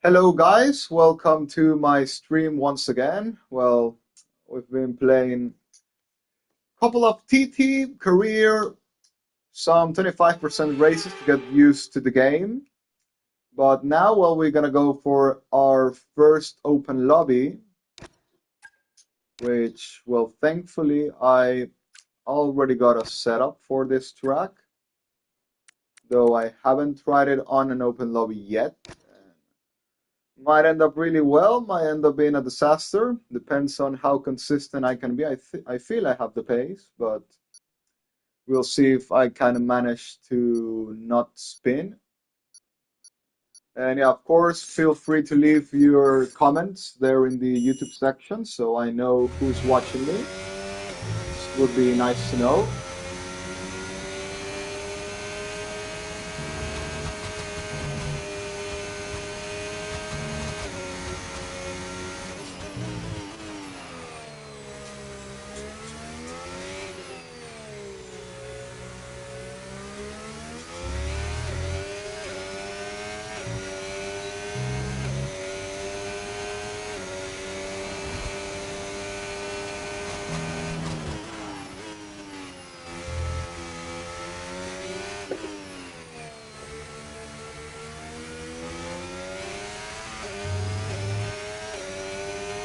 Hello guys, welcome to my stream once again. Well, we've been playing a couple of TT, career, some 25% races to get used to the game. But now, well, we're gonna go for our first open lobby, which, well, thankfully I already got a setup for this track, though I haven't tried it on an open lobby yet. Might end up really well, might end up being a disaster. Depends on how consistent I can be. I feel I have the pace, but we'll see if I kind of manage to not spin. And yeah, of course, feel free to leave your comments there in the YouTube section so I know who's watching me. This would be nice to know.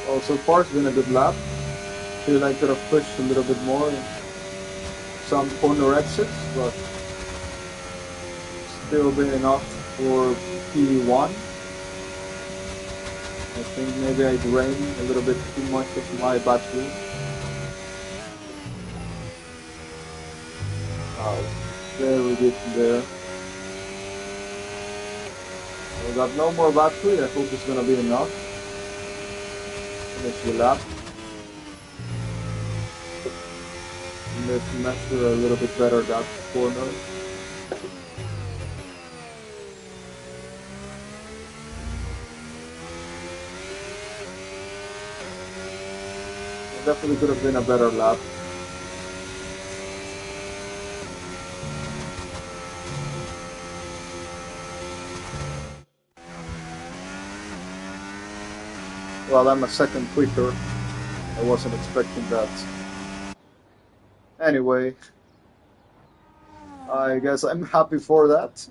Well, so far it's been a good lap. Feel I could have pushed a little bit more in some corner exits, but still been enough for P1. I think maybe I drained a little bit too much of my battery. Very good there. I got no more battery. I hope it's gonna be enough. Finish the lap. Let's measure a little bit better that corner. It definitely could have been a better lap. Well, I'm a second quicker. I wasn't expecting that. Anyway, I guess I'm happy for that.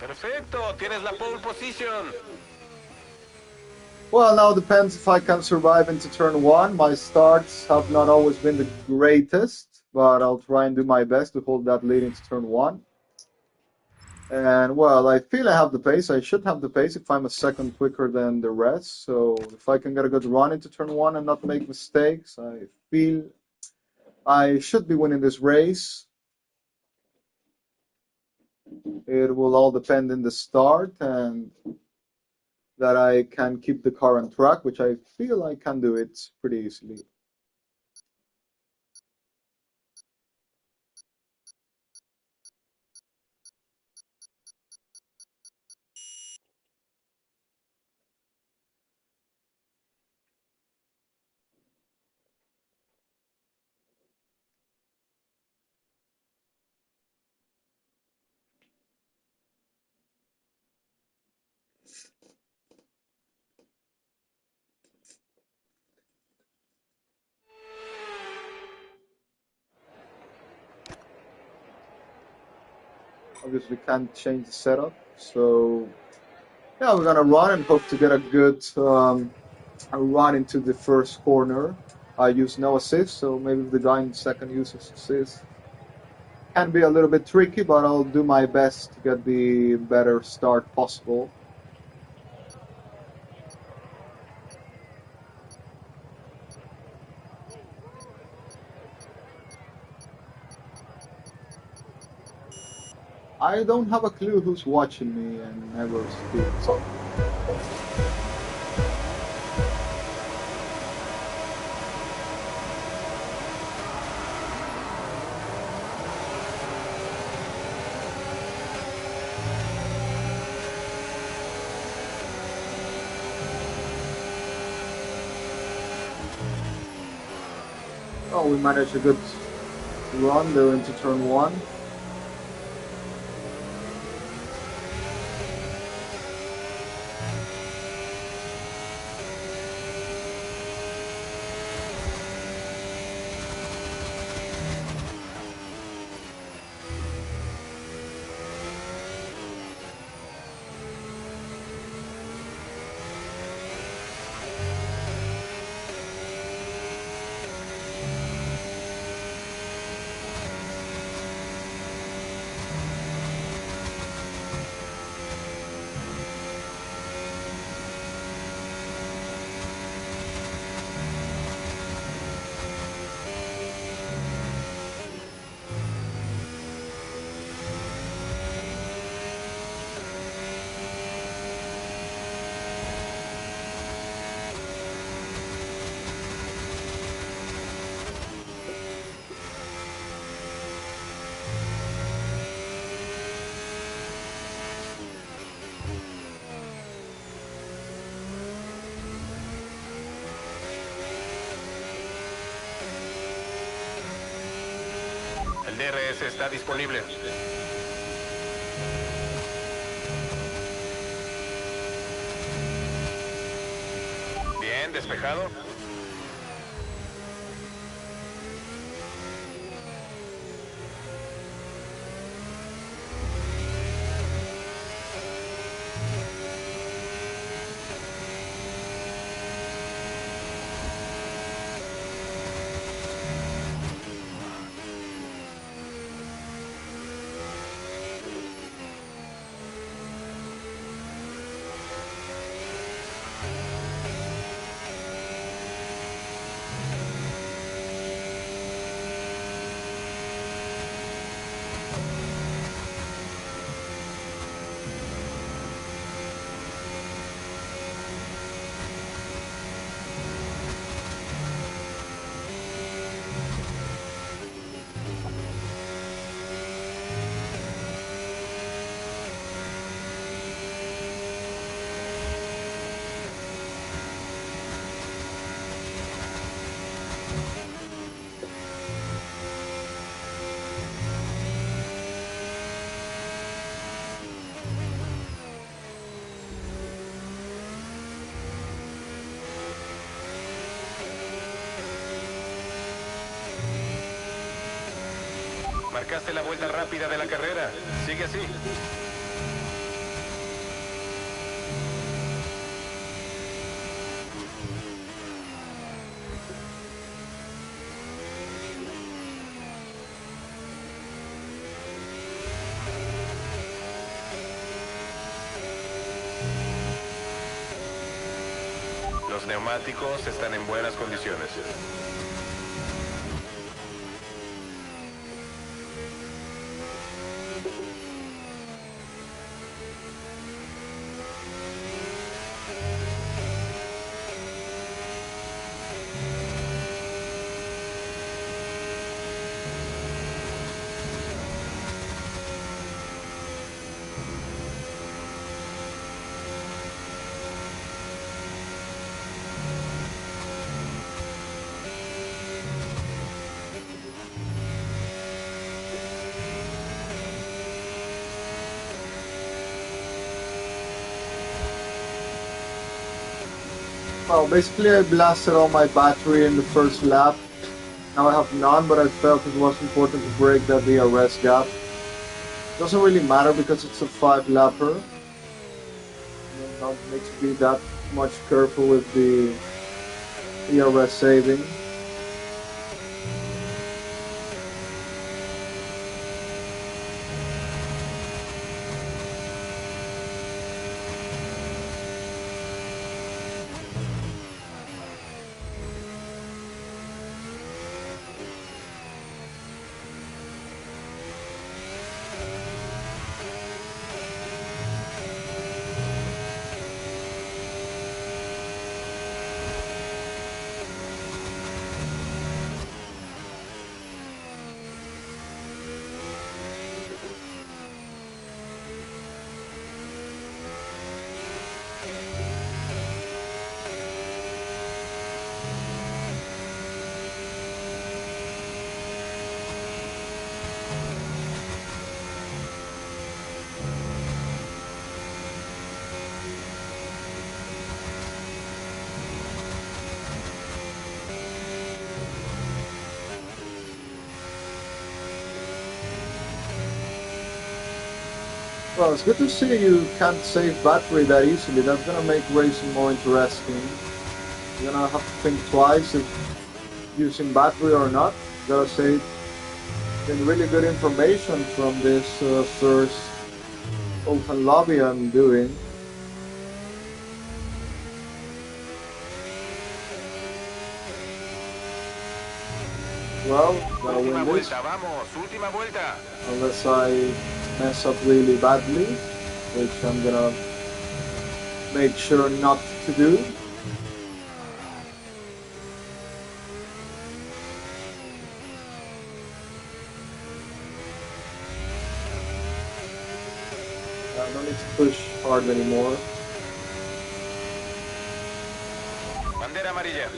Perfecto, tienes la pole position. Well, now depends if I can survive into turn one. My starts have not always been the greatest, but I'll try and do my best to hold that lead into turn one. And well, I feel I have the pace. I should have the pace if I'm a second quicker than the rest. So if I can get a good run into turn one and not make mistakes, I feel I should be winning this race. It will all depend in the start and that I can keep the car on track, which I feel I can do it pretty easily. Obviously can't change the setup, so yeah, we're gonna run and hope to get a good run into the first corner. I use no assist, so maybe if the guy in second uses assist. Can be a little bit tricky, but I'll do my best to get the better start possible. I don't have a clue who's watching me and never speaks. Oh, we managed a good run there into turn one. El DRS está disponible. Bien, despejado. Marcaste la vuelta rápida de la carrera. Sigue así. Los neumáticos están en buenas condiciones. Well, basically I blasted all my battery in the first lap. Now I have none, but I felt it was important to break that DRS gap. Doesn't really matter because it's a 5 lapper. Don't need to be that much careful with the DRS saving. Well, it's good to see you can't save battery that easily. That's gonna make racing more interesting. You're gonna have to think twice if using battery or not. Gotta say, been really good information from this first open lobby I'm doing. Well, gotta Última win this vuelta, vamos, última vuelta. unless I mess up really badly, which I'm gonna make sure not to do. I don't need to push hard anymore. Bandera amarilla.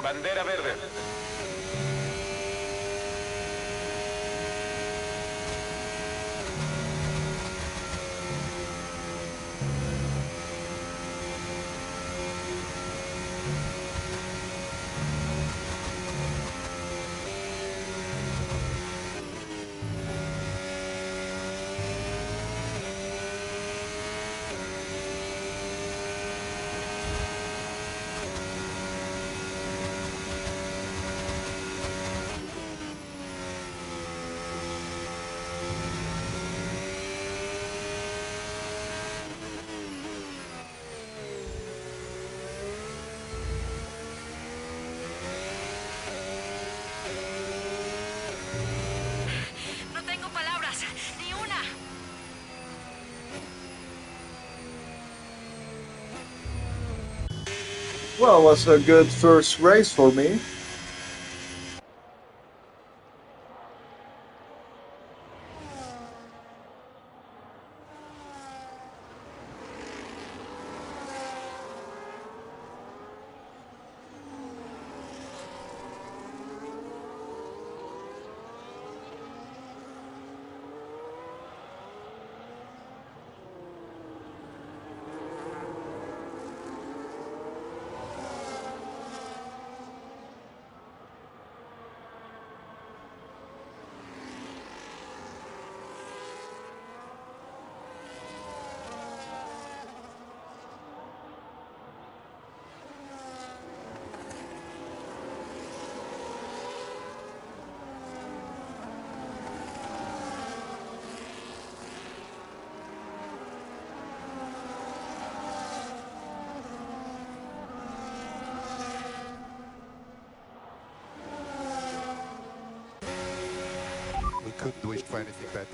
Bandera verde. No tengo palabras, ni una. Well, it was a good first race for me. We couldn't wish for anything better.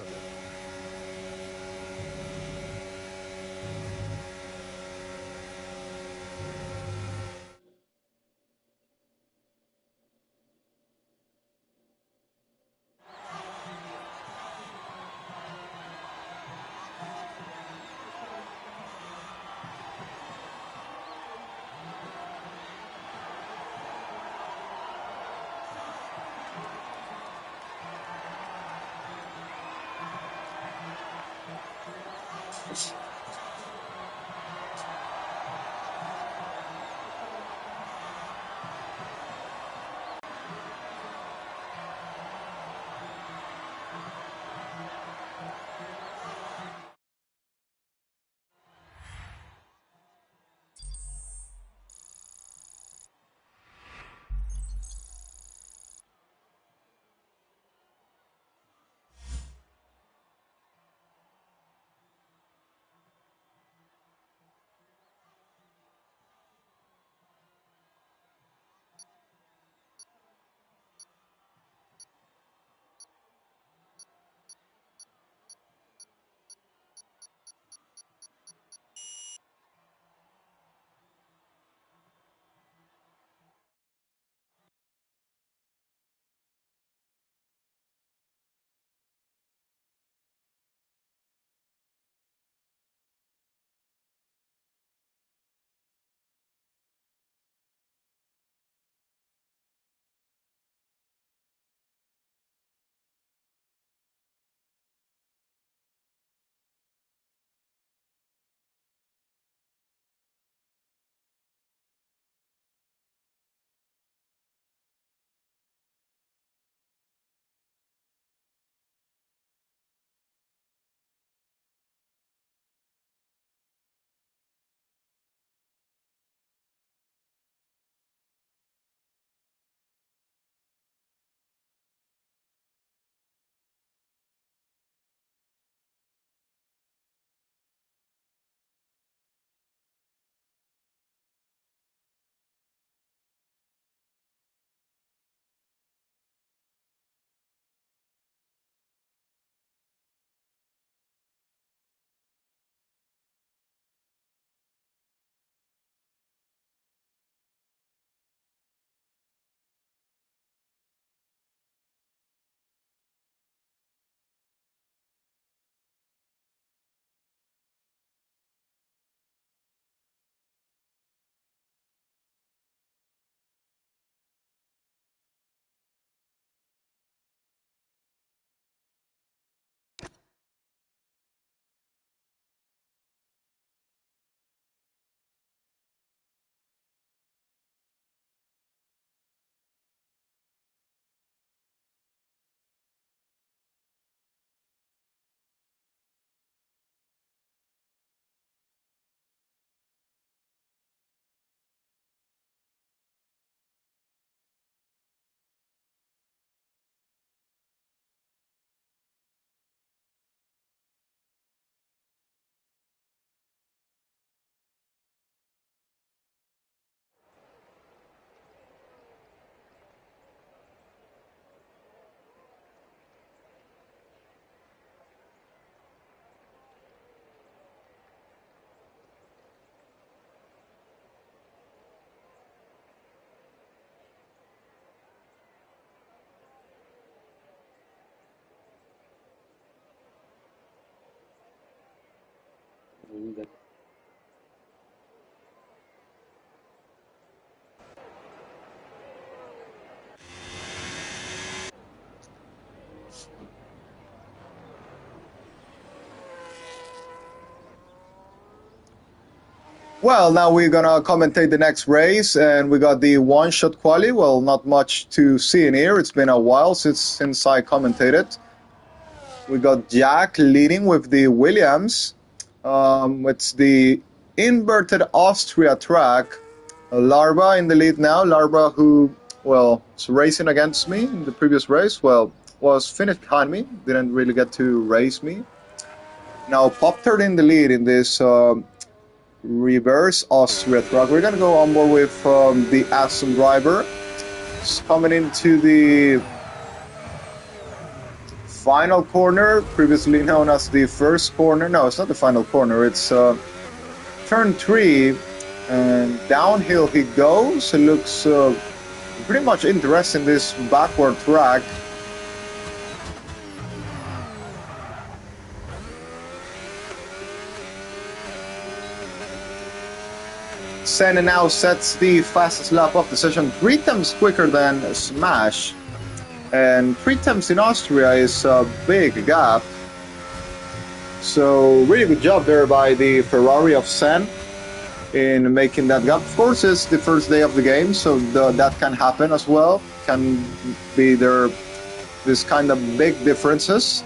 Well, now we're gonna commentate the next race, and we got the one-shot quali. Well, not much to see in here. It's been a while since I commentated. We got Jack leading with the Williams. It's the inverted Austria track. Larva in the lead now. Larva, who, well, was racing against me in the previous race. Well, was finished behind me. Didn't really get to race me. Now Pop-Tart in the lead in this reverse Austria track. We're gonna go on board with the Aston driver. It's coming into the final corner, previously known as the first corner. No, it's not the final corner. It's turn 3, and downhill he goes. It looks pretty much interesting, this backward track. Senna now sets the fastest lap of the session, 3 times quicker than Smash. And 3 times in Austria is a big gap. So really good job there by the Ferrari of Sen in making that gap. Of course, it's the first day of the game, so that can happen as well. Can be there, this kind of big differences.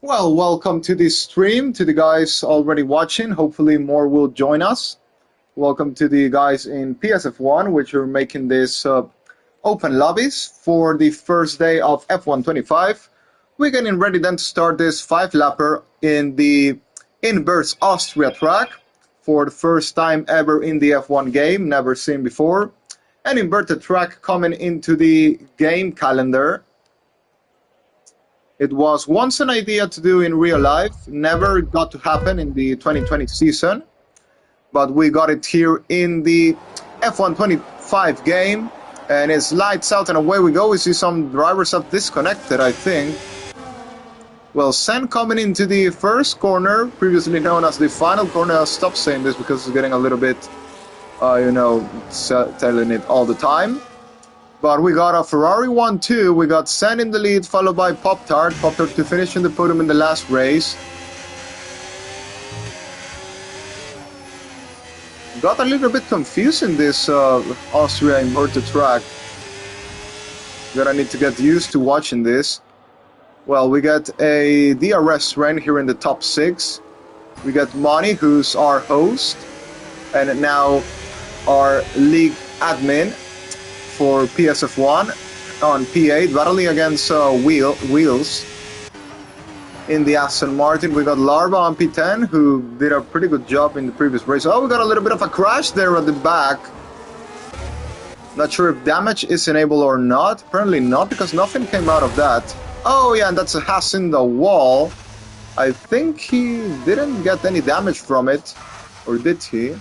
Well, welcome to this stream, to the guys already watching. Hopefully more will join us. Welcome to the guys in PSF1, which are making this open lobbies for the first day of F125. We're getting ready then to start this 5-lapper in the inverse Austria track for the first time ever in the F1 game, never seen before. An inverted track coming into the game calendar. It was once an idea to do in real life, never got to happen in the 2020 season, but we got it here in the F125 game, and it's lights out and away we go. We see some drivers have disconnected, I think. Well, Sen coming into the first corner, previously known as the final corner. I'll stop saying this because it's getting a little bit, telling it all the time. But we got a Ferrari 1-2, we got Sen in the lead, followed by Pop-Tart. Pop-Tart to finish in the podium in the last race. Got a little bit confused in this Austria inverted track. Gonna need to get used to watching this. Well, we got a DRS run here in the top 6. We got Monty, who's our host, and now our league admin for PSF1 on P8, battling against Wheels. In the Aston Martin, we got Larva on P10, who did a pretty good job in the previous race. Oh, we got a little bit of a crash there at the back. Not sure if damage is enabled or not. Apparently not, because nothing came out of that. Oh yeah, and that's a Haas in the wall. I think he didn't get any damage from it. Or did he?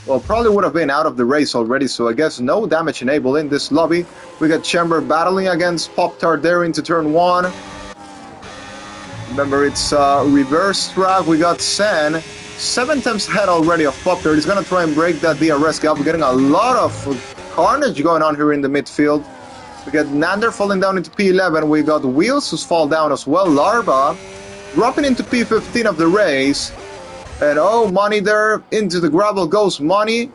well, probably would have been out of the race already, so I guess no damage enabled in this lobby. We got Chamber battling against Pop-Tart there into turn 1. Remember, it's reverse track. We got Sen 7 times ahead already of Pop-Tart. He's going to try and break that DRS gap. We're getting a lot of carnage going on here in the midfield. We got Nander falling down into P11. We got Wheels who's fall down as well. Larva dropping into P15 of the race. And oh, Money there. Into the gravel goes Money.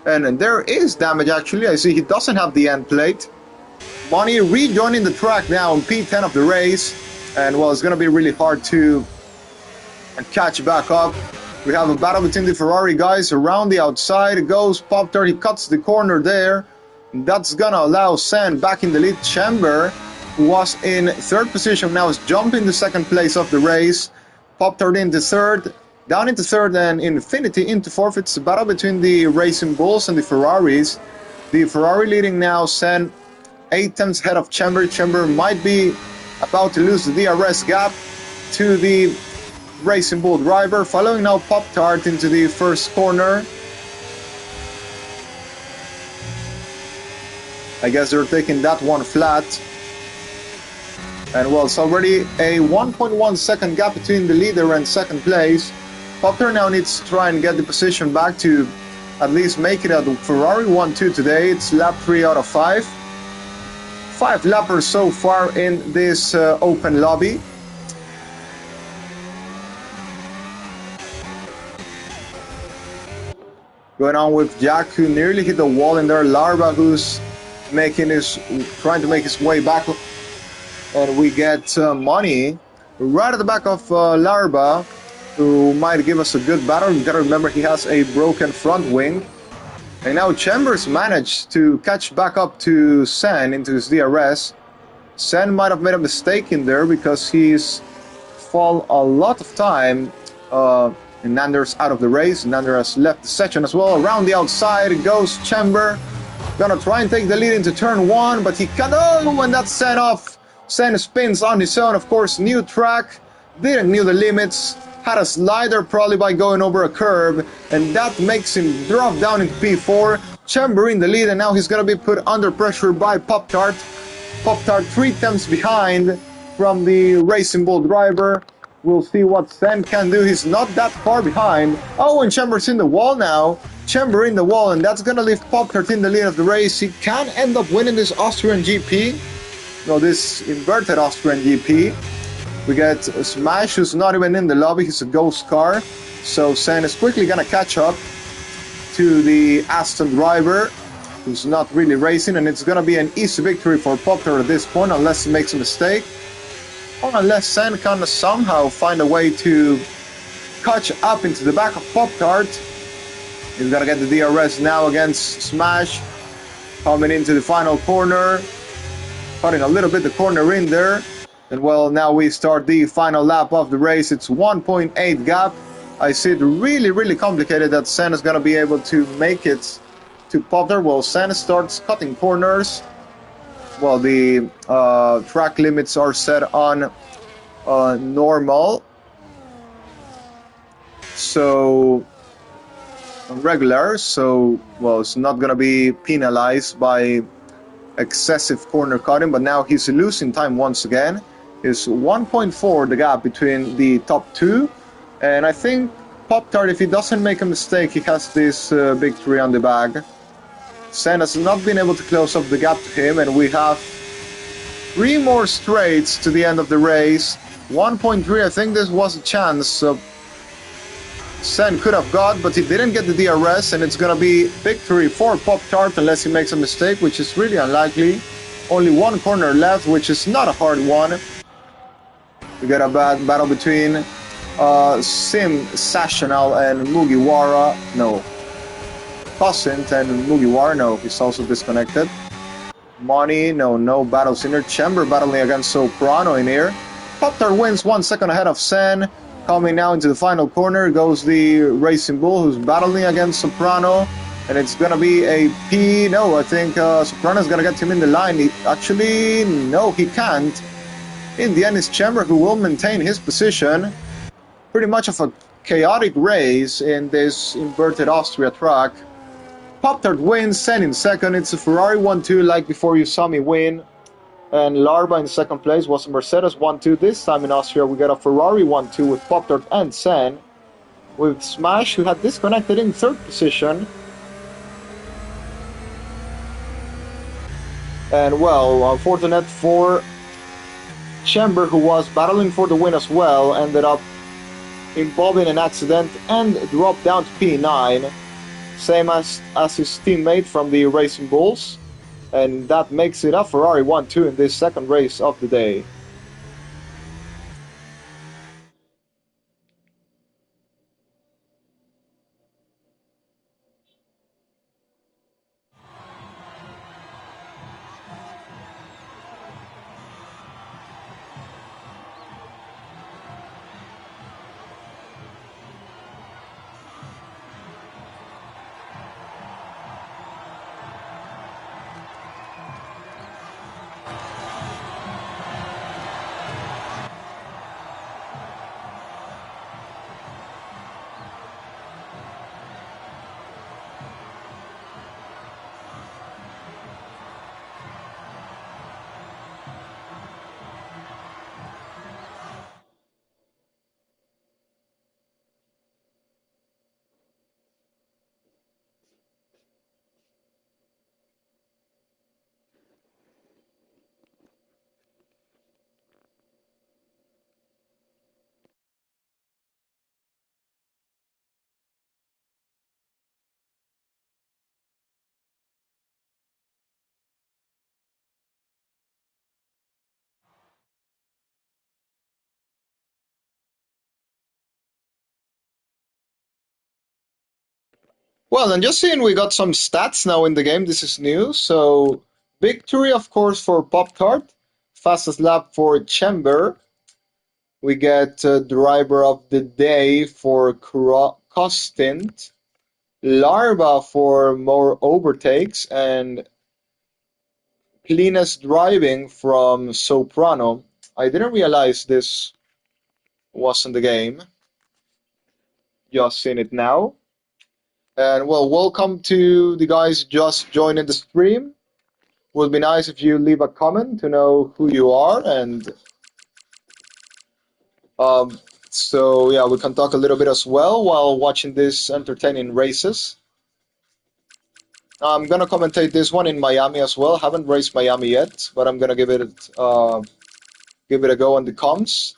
And there is damage actually. I see he doesn't have the end plate. Money rejoining the track now in P10 of the race. And well, it's going to be really hard to catch back up. We have a battle between the Ferrari guys around the outside. It goes Pop-Tart. He cuts the corner there. That's going to allow Sen back in the lead. Chamber, who was in 3rd position, now is jumping the 2nd place of the race. Pop-Tart into 3rd. Down into 3rd and Infinity into 4th. It's a battle between the Racing Bulls and the Ferraris. The Ferrari leading now, Sen 8 times ahead of Chamber. Chamber might be about to lose the DRS gap to the Racing Bull driver. Following now Pop-Tart into the 1st corner. I guess they're taking that one flat. And well, it's already a 1.1 second gap between the leader and 2nd place. Pop-Tart now needs to try and get the position back to at least make it at the Ferrari 1-2 today. It's lap 3 out of 5. 5 lappers so far in this open lobby. Going on with Jack, who nearly hit the wall in there. Larva, who's trying to make his way back. And we get Money right at the back of Larva, who might give us a good battle. You gotta remember he has a broken front wing. And now Chambers managed to catch back up to Sen into his DRS. Sen might have made a mistake in there because he's fall a lot of time. And Nander's out of the race. Nander has left the section as well. Around the outside goes Chamber. Gonna try and take the lead into turn 1, but he can't. Oh, and that's Sen off. Sen spins on his own, of course. New track. Didn't knew the limits. Had a slider probably by going over a curb, and that makes him drop down into P4. Chamber in the lead, and now he's gonna be put under pressure by Pop-Tart. Pop-Tart 3 tenths behind from the Racing Bull driver. We'll see what Sen can do. He's not that far behind. Oh, and Chamber's in the wall now. Chamber in the wall, and that's gonna leave Pop-Tart in the lead of the race. He can end up winning this Austrian GP. No, this inverted Austrian GP. We get Smash, who's not even in the lobby. He's a ghost car. So Sen is quickly going to catch up to the Aston driver, who's not really racing. And it's going to be an easy victory for Pop-Tart at this point, unless he makes a mistake. Or unless Sen can somehow find a way to catch up into the back of Pop-Tart. He's going to get the DRS now against Smash. Coming into the final corner. Cutting a little bit the corner in there. And well, now we start the final lap of the race. It's 1.8 gap. I see it really complicated that Sen is going to be able to make it to Pop-Tart. Well, Sen starts cutting corners. Well, the track limits are set on normal. So, regular. So, well, it's not going to be penalized by excessive corner cutting. But now he's losing time once again. Is 1.4 the gap between the top 2, and I think Pop-Tart, if he doesn't make a mistake, he has this victory on the bag. Sen has not been able to close up the gap to him, and we have 3 more straights to the end of the race. 1.3, I think this was a chance Sen could have got, but he didn't get the DRS, and it's gonna be victory for Pop-Tart unless he makes a mistake, which is really unlikely. Only 1 corner left, which is not a hard one. We got a bad battle between Sim Sashanal and Mugiwara. No. Cosint and Mugiwara. No, he's also disconnected. Money. No battles in here. Chamber battling against Soprano in here. Pop-Tart wins 1 second ahead of Sen. Coming now into the final corner goes the Racing Bull, who's battling against Soprano. And it's going to be a P. No, I think Soprano's going to get him in the line. Actually, no, he can't. In the end, it's Chamber who will maintain his position. Pretty much of a chaotic race in this inverted Austria track. Pop-Tart wins, Sen in second. It's a Ferrari 1-2 like before you saw me win. And Larva in second place was a Mercedes 1-2. This time in Austria we got a Ferrari 1-2 with Pop-Tart and Sen. With Smash, who had disconnected in third position. And well, unfortunate for Chamber, who was battling for the win as well, ended up involved in an accident and dropped down to P9, same as his teammate from the Racing Bulls, and that makes it a Ferrari 1-2 in this second race of the day. Well, and just seeing we got some stats now in the game, this is new. So, victory, of course, for Pop-Tart, fastest lap for Chamber. We get driver of the day for Costint, Larva for more overtakes, and cleanest driving from Soprano. I didn't realize this was in the game. Just seen it now. And well, welcome to the guys just joining the stream. Would be nice if you leave a comment to know who you are, and um, so yeah, we can talk a little bit as well while watching these entertaining races. I'm gonna commentate this one in Miami as well. Haven't raced Miami yet, but I'm gonna give it a go on the comms.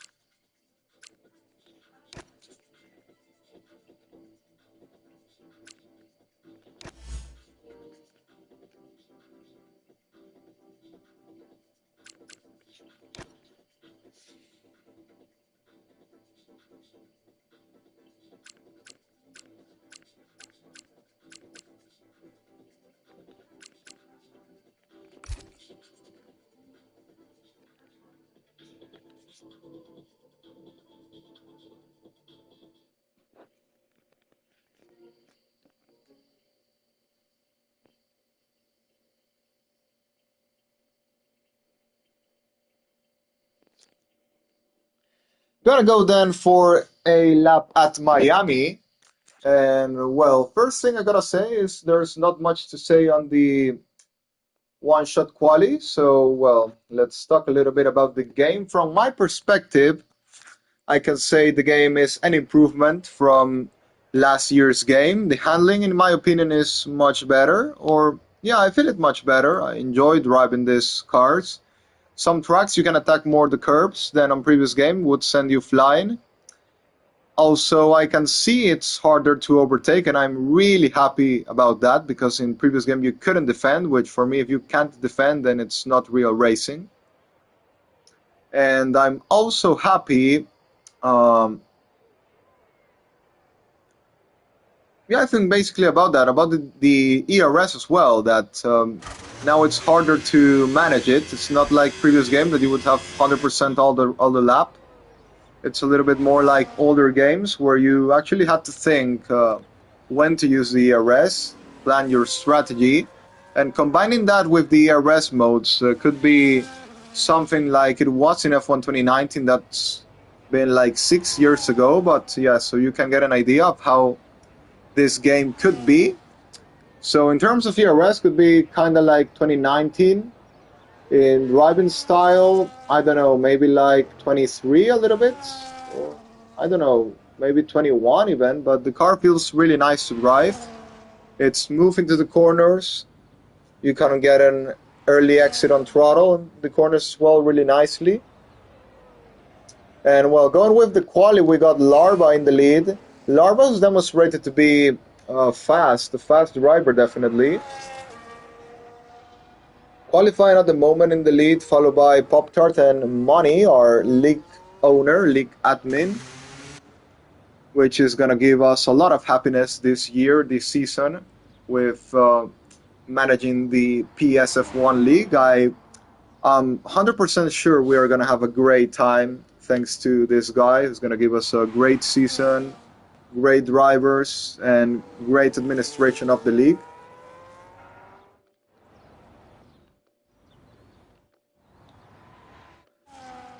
Gonna go then for a lap at Miami. And well, first thing I gotta say is there's not much to say on the one-shot quali. So well, let's talk a little bit about the game. From my perspective, I can say the game is an improvement from last year's game. The handling, in my opinion, is much better. Or yeah, I feel it much better. I enjoy driving these cars. Some tracks you can attack more the curbs than on previous game, would send you flying. Also, I can see it's harder to overtake, and I'm really happy about that because in previous game you couldn't defend, which for me, if you can't defend, then it's not real racing. And I'm also happy. Um, yeah, I think basically about that, about the ERS as well. That now it's harder to manage it. It's not like previous game that you would have 100% all the lap. It's a little bit more like older games where you actually had to think when to use the ERS, plan your strategy, and combining that with the ERS modes could be something like it was in F1 2019. That's been like 6 years ago, but yeah, so you can get an idea of how this game could be. So in terms of ERS, could be kind of like 2019. In driving style, I don't know, maybe like 23 a little bit, or I don't know, maybe 21 even, but the car feels really nice to drive. It's smooth into the corners. You can get an early exit on throttle and the corners as well really nicely. And well, going with the quali, we got Larva in the lead. Larva is demonstrated to be a fast driver, definitely. Qualifying at the moment in the lead, followed by Pop Tart and Money, our league owner, league admin, which is going to give us a lot of happiness this year, this season, with managing the PSF1 league. I'm 100% sure we are going to have a great time thanks to this guy who's going to give us a great season, great drivers, and great administration of the league.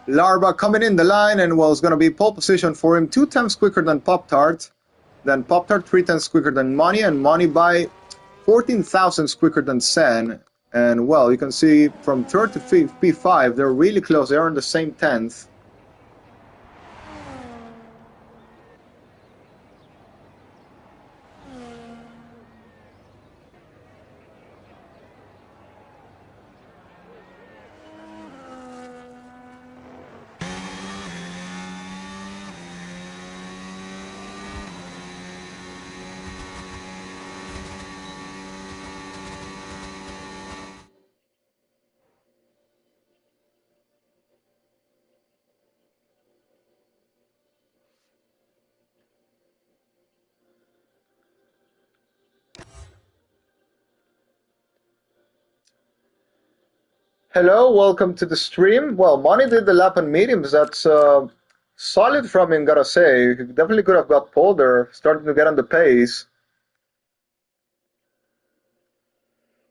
Larva coming in the line, and well, it's going to be pole position for him, 2 times quicker than Pop Tart. Then Pop Tart 3 times quicker than Money, and Money by 14 thousandths quicker than Sen. And well, you can see from third to P5, they're really close. They're in the same tenth. Hello, welcome to the stream. Well, Money did the lap on mediums. That's solid from him, gotta say. He definitely could have got pole there, starting to get on the pace.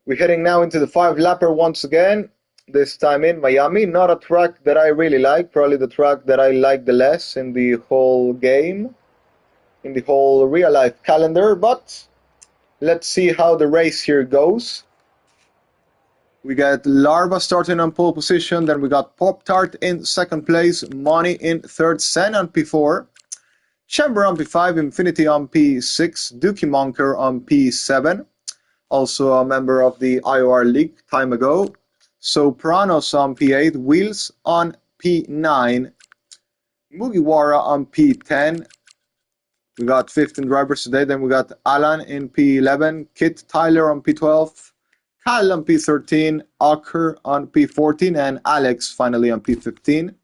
We're heading now into the 5-lapper once again, this time in Miami. Not a track that I really like, probably the track that I like the less in the whole game, in the whole real-life calendar, but let's see how the race here goes. We got Larva starting on pole position, then we got Pop Tart in second place, Money in third, Sen on P4, Chamber on P5, Infinity on P6, Dookie Monker on P7, also a member of the IOR League time ago, Sopranos on P8, Wheels on P9, Mugiwara on P10. We got 15 drivers today, then we got Alan in P11, Kit Tyler on P12, Kyle on P13, Ocker on P14, and Alex finally on P15.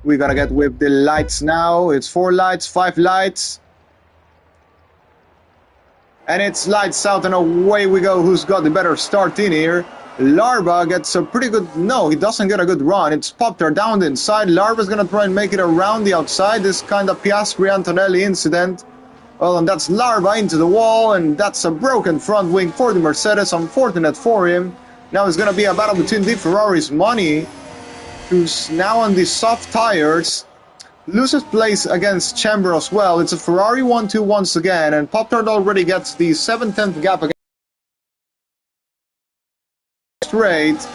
We're gonna get with the lights now. It's 4 lights, 5 lights. And it's lights out and away we go. Who's got the better start in here? Larva gets a pretty good... No, he doesn't get a good run. It's Pop Tart down the inside. Larva's gonna try and make it around the outside. This kind of Piastri-Antonelli incident. Well, and that's Larva into the wall, and that's a broken front wing for the Mercedes. Unfortunate for him. Now it's going to be a battle between the Ferrari's Money, who's now on the soft tires. Loses place against Chamber as well. It's a Ferrari 1-2 once again, and Pop Tart already gets the 7/10 gap against straight.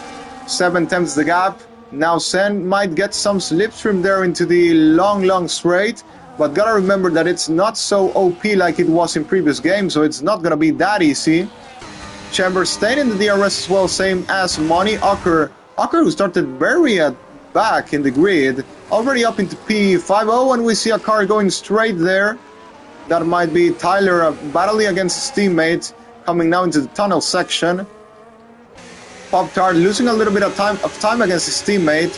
7/10 the gap. Now Sen might get some slipstream there into the long straight. But gotta remember that it's not so OP like it was in previous games, so it's not gonna be that easy. Chambers staying in the DRS as well, same as Money. Ocker who started very at back in the grid, already up into P50, and we see a car going straight there. That might be Tyler battling against his teammate, coming now into the tunnel section. Pop Tart losing a little bit of time against his teammate.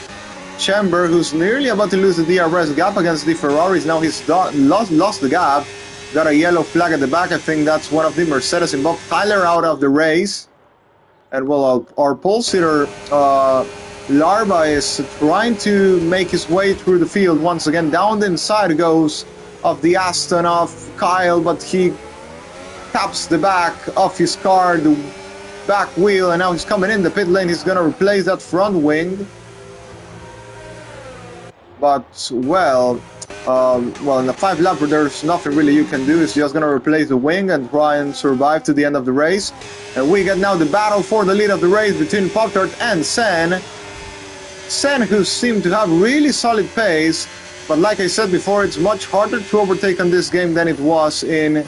Chamber, who's nearly about to lose the DRS gap against the Ferraris. Now he's lost the gap. Got a yellow flag at the back. I think that's one of the Mercedes involved. Tyler out of the race. And well, our pole sitter, Larva, is trying to make his way through the field once again. Down the inside goes of the Aston of Kyle, but he taps the back of his car, the back wheel, and now he's coming in the pit lane. He's going to replace that front wing. But, well, in the 5 lap, there's nothing really you can do. It's just going to replace the wing and try and survive to the end of the race. And we get now the battle for the lead of the race between Pop-Tart and Sen. Sen, who seemed to have really solid pace, but like I said before, it's much harder to overtake on this game than it was in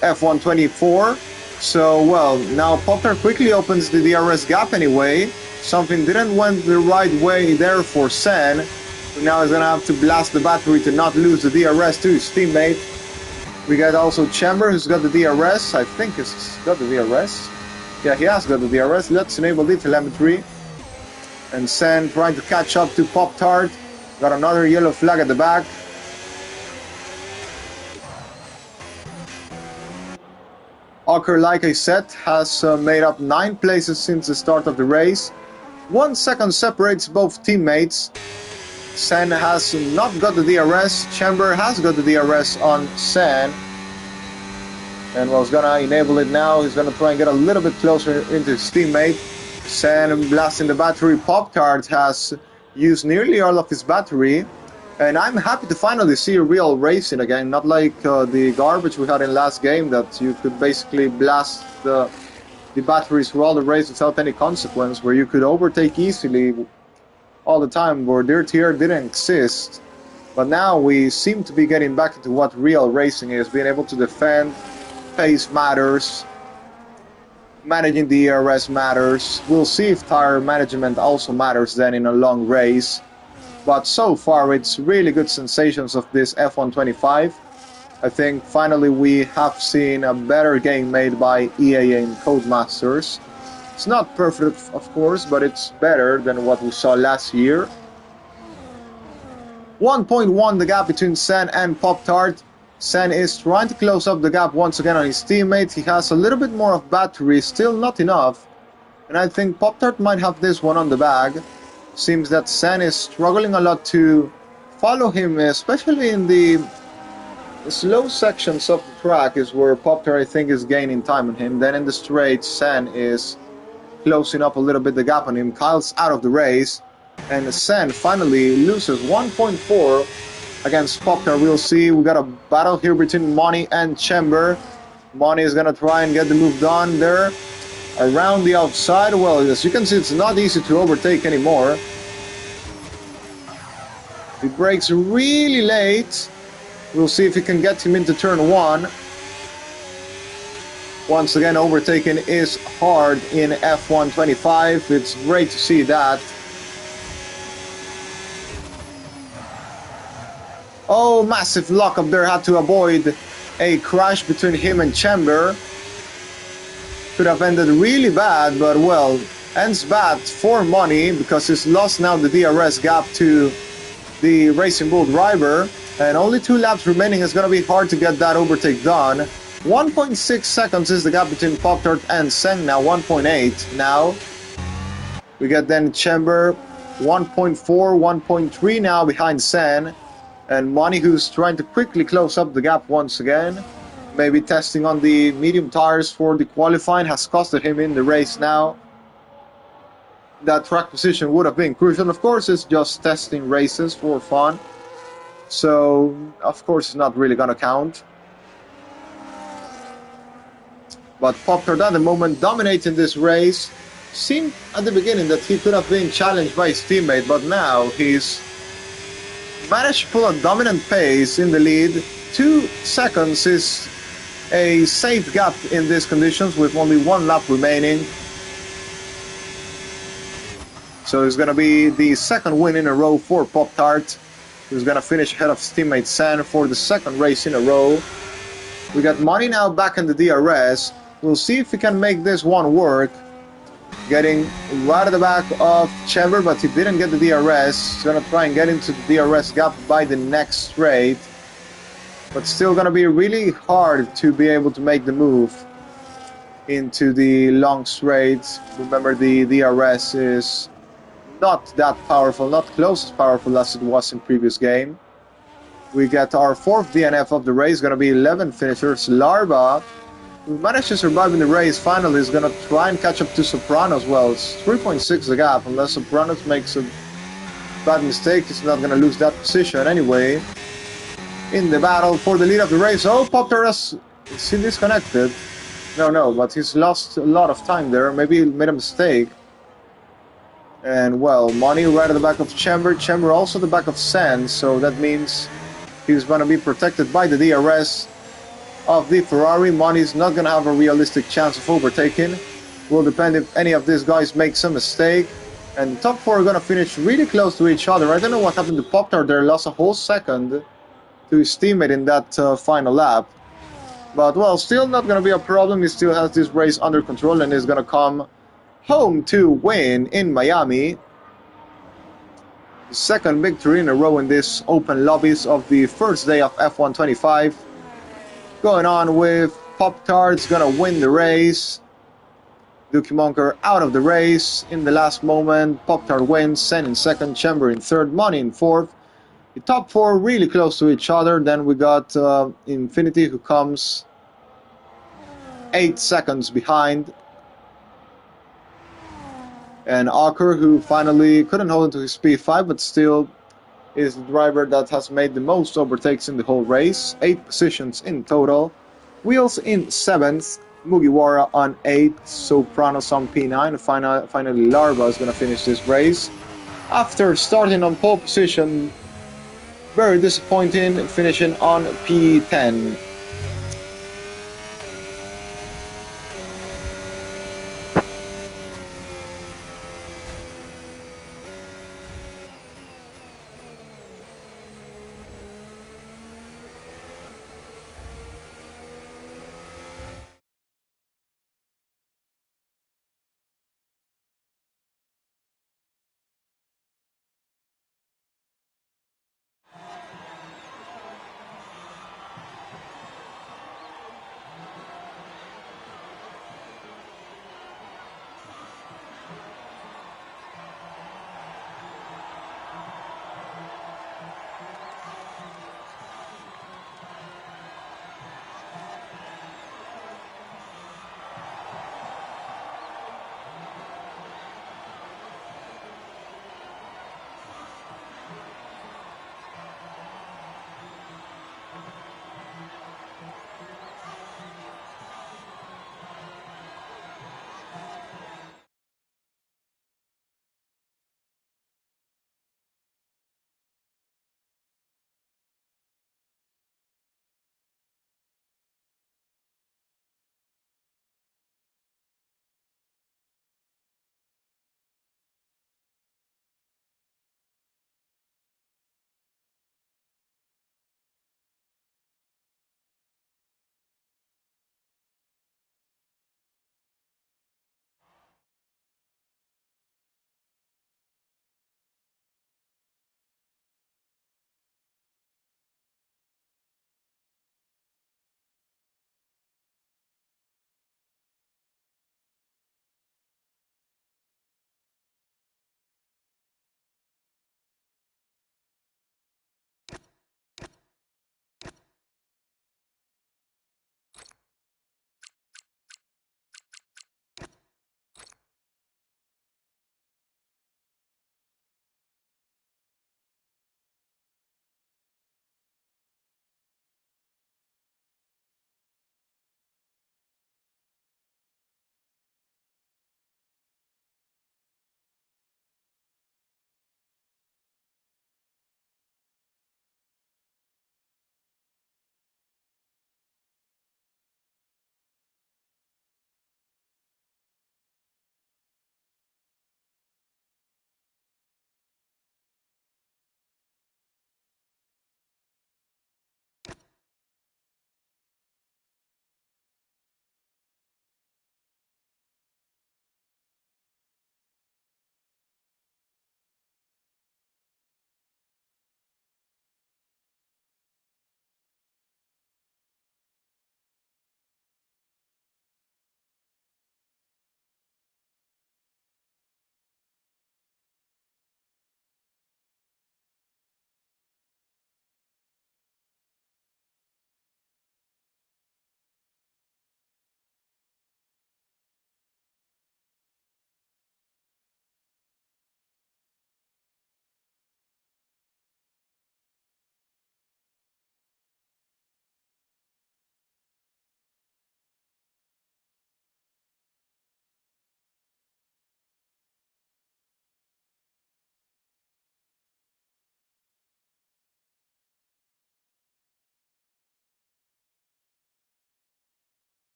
F1 24. So, well, now Pop-Tart quickly opens the DRS gap anyway. Something didn't went the right way there for Sen. Now he's gonna have to blast the battery to not lose the DRS to his teammate. We got also Chamber, who's got the DRS. I think he's got the DRS. Yeah, he has got the DRS. Let's enable the telemetry. And Sen trying to catch up to Pop-Tart. Got another yellow flag at the back. Ocker, like I said, has made up 9 places since the start of the race. 1 second separates both teammates. Sen has not got the DRS. Chamber has got the DRS on Sen. And was gonna enable it now. He's gonna try and get a little bit closer into his teammate. Sen blasting the battery. Pop-Tart has used nearly all of his battery. And I'm happy to finally see real racing again. Not like the garbage we had in last game that you could basically blast the batteries through all the race without any consequence, where you could overtake easily all the time, where Dirt here didn't exist. But now we seem to be getting back into what real racing is, being able to defend, pace matters, managing the DRS matters. We'll see if tire management also matters then in a long race. But so far it's really good sensations of this F1 25. I think finally we have seen a better game made by EA and Codemasters. It's not perfect, of course, but it's better than what we saw last year. 1.1 the gap between Sen and Pop-Tart. Sen is trying to close up the gap once again on his teammate. He has a little bit more of battery, still not enough. And I think Pop-Tart might have this one on the bag. Seems that Sen is struggling a lot to follow him, especially in the slow sections of the track is where Pop-Tart I think is gaining time on him. Then in the straight, Sen is closing up a little bit the gap on him. Kyle's out of the race, and Sen finally loses 1.4 against Pop-Tart. We'll see. We got a battle here between Money and Chamber. Money is gonna try and get the move done there around the outside. Well, as you can see, it's not easy to overtake anymore. He brakes really late. We'll see if he can get him into turn 1. Once again, overtaking is hard in F1 25. It's great to see that. Oh, massive lockup there. Had to avoid a crash between him and Chamber. Could have ended really bad, but well, ends bad for Money because he's lost now the DRS gap to the Racing Bull driver. And only 2 laps remaining. Is going to be hard to get that overtake done. 1.6 seconds is the gap between Pop-Tart and Sen now, 1.8 now. We get then Chamber, 1.4, 1.3 now behind Sen. And Money, who's trying to quickly close up the gap once again. Maybe testing on the medium tires for the qualifying has costed him in the race now. That track position would have been crucial. Of course, it's just testing races for fun. So, of course, it's not really going to count. But Pop-Tart at the moment dominating this race. Seemed at the beginning that he could have been challenged by his teammate, but now he's managed to pull a dominant pace in the lead. 2 seconds is a safe gap in these conditions with only 1 lap remaining. So it's going to be the second win in a row for Pop-Tart, who's going to finish ahead of his teammate Sen for the second race in a row. We got Money now back in the DRS. We'll see if we can make this one work. Getting right at the back of Chamber, but he didn't get the DRS. He's going to try and get into the DRS gap by the next straight. But still going to be really hard to be able to make the move into the long straight. Remember, the DRS is not that powerful, not close as powerful as it was in previous game. We get our 4th DNF of the race, going to be 11 finishers. Larva, who managed to survive in the race, finally is going to try and catch up to Soprano as well. It's 3.6 the gap, unless Sopranos makes a bad mistake. He's not gonna lose that position anyway. In the battle for the lead of the race. Oh, Pop-Tart is he disconnected? No, but he's lost a lot of time there. Maybe he made a mistake. And well, Money right at the back of Chamber. Chamber also the back of Sand, so that means he's gonna be protected by the DRS of the Ferrari. Money's not gonna have a realistic chance of overtaking. Will depend if any of these guys make some mistake. And the top four are gonna finish really close to each other. I don't know what happened to Pop-Tart there. Lost a whole second to his teammate in that final lap. But well, still not gonna be a problem. He still has this race under control and is gonna come home to win in Miami. The second victory in a row in this open lobbies of the first day of F1 25. Going on with Pop-Tart's gonna win the race. Dookie Monker out of the race in the last moment. Pop-Tart wins, Sen in second, Chamber in third, Money in fourth. The top four really close to each other. Then we got Infinity, who comes 8 seconds behind. And Aker, who finally couldn't hold into his P5, but still is the driver that has made the most overtakes in the whole race. 8 positions in total. Wheels in 7th. Mugiwara on 8th. Sopranos on P9. Finally, Larva is going to finish this race. After starting on pole position, very disappointing, finishing on P10.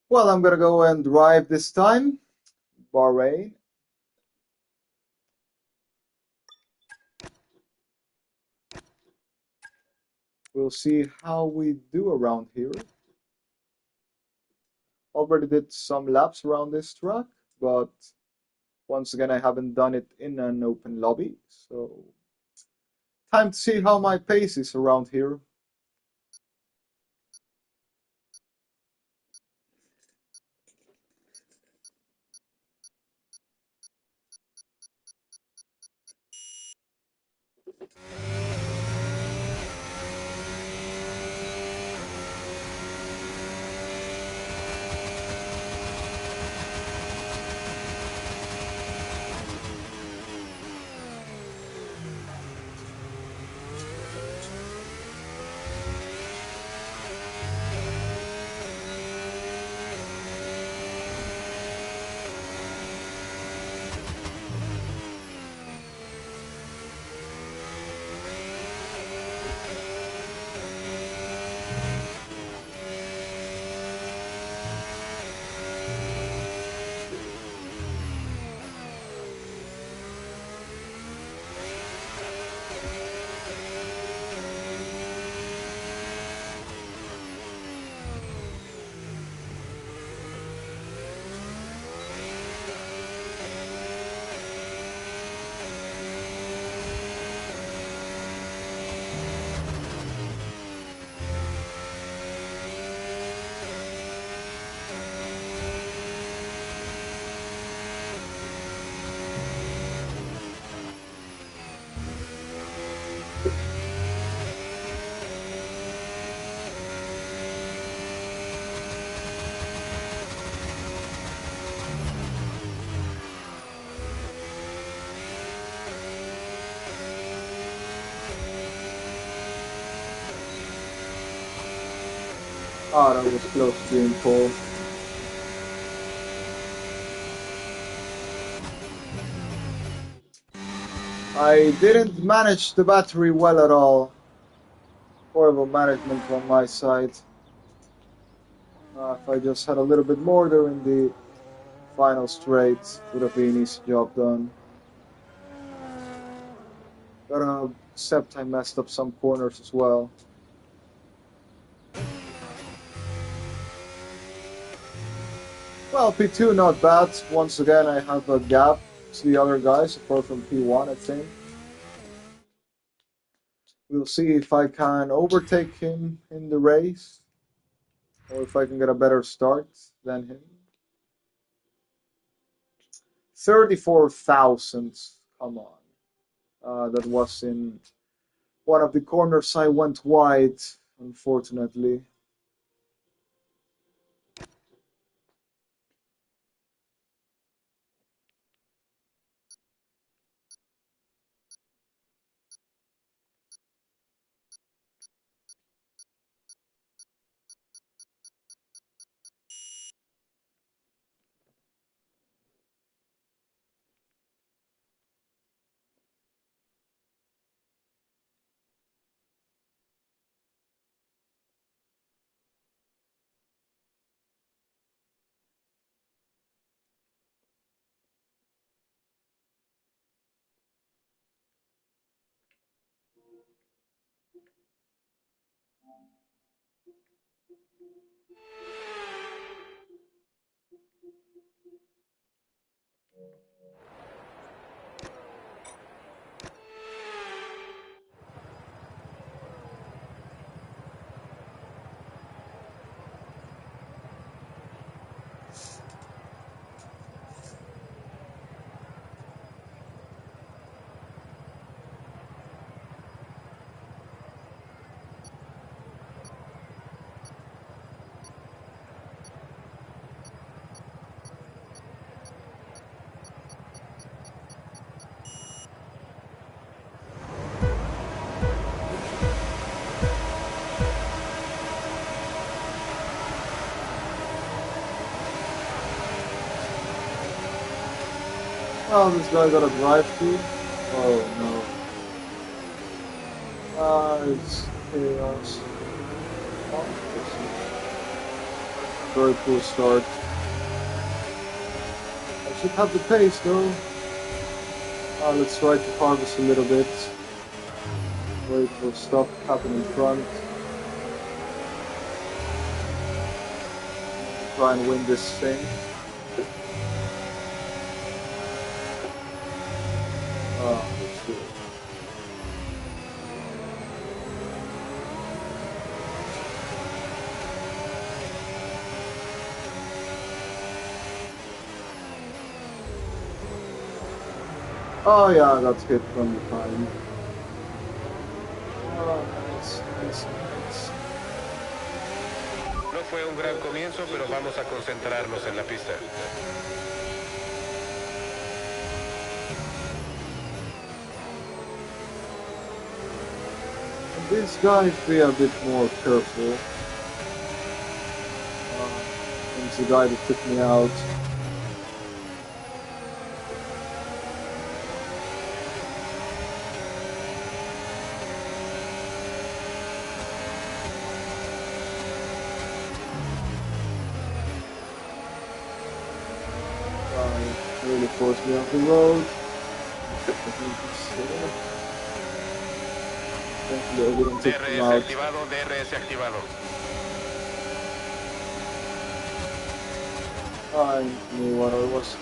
Well, I'm gonna go and drive this time. Bahrain. We'll see how we do around here. Already did some laps around this track, but once again, I haven't done it in an open lobby. So, time to see how my pace is around here. Ah, that was close to being pole. I didn't manage the battery well at all. Horrible management on my side. If I just had a little bit more during the final straight, would have been an easy job done. But except I messed up some corners as well. Well, P2 not bad. Once again, I have a gap to the other guys, apart from P1, I think. We'll see if I can overtake him in the race, or if I can get a better start than him. 34,000, come on. That was in one of the corners I went wide, unfortunately. Well, this guy got a drive through, Oh no. It's chaos. Oh, very poor start. I should have the pace though. Let's try to harvest a little bit. Wait for stuff to happen in front. Try and win this thing. Let's do it. Oh yeah, I got hit from behind. Oh, nice. No fue un gran comienzo, pero vamos a concentrarnos en la pista. These guys be a bit more careful. It's the guy that took me out. Really forced me off the road. Thankfully, I didn't take him DRS out. activado, DRS activado. I knew what I was.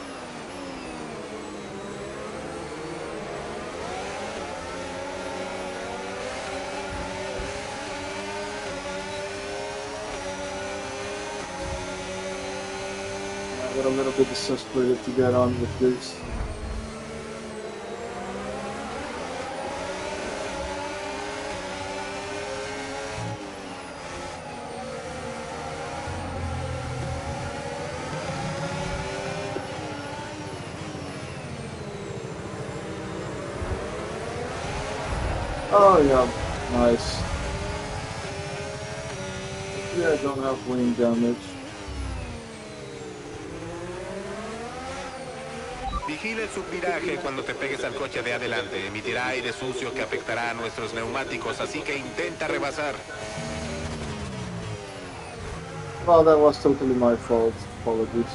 I got a little bit desperate to get on with this. Oh yeah, nice. Yeah, I don't have wing damage. Vigila el subviraje cuando te pegues al coche de adelante. Emitirá aire sucio que afectará a nuestros neumáticos, así que intenta rebasar. Well, that was totally my fault. Apologies.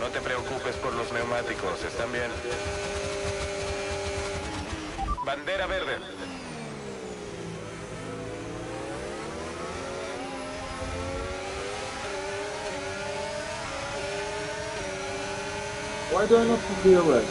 No te preocupes por los neumáticos, están bien. Bandera verde. Why do I not have the arrest?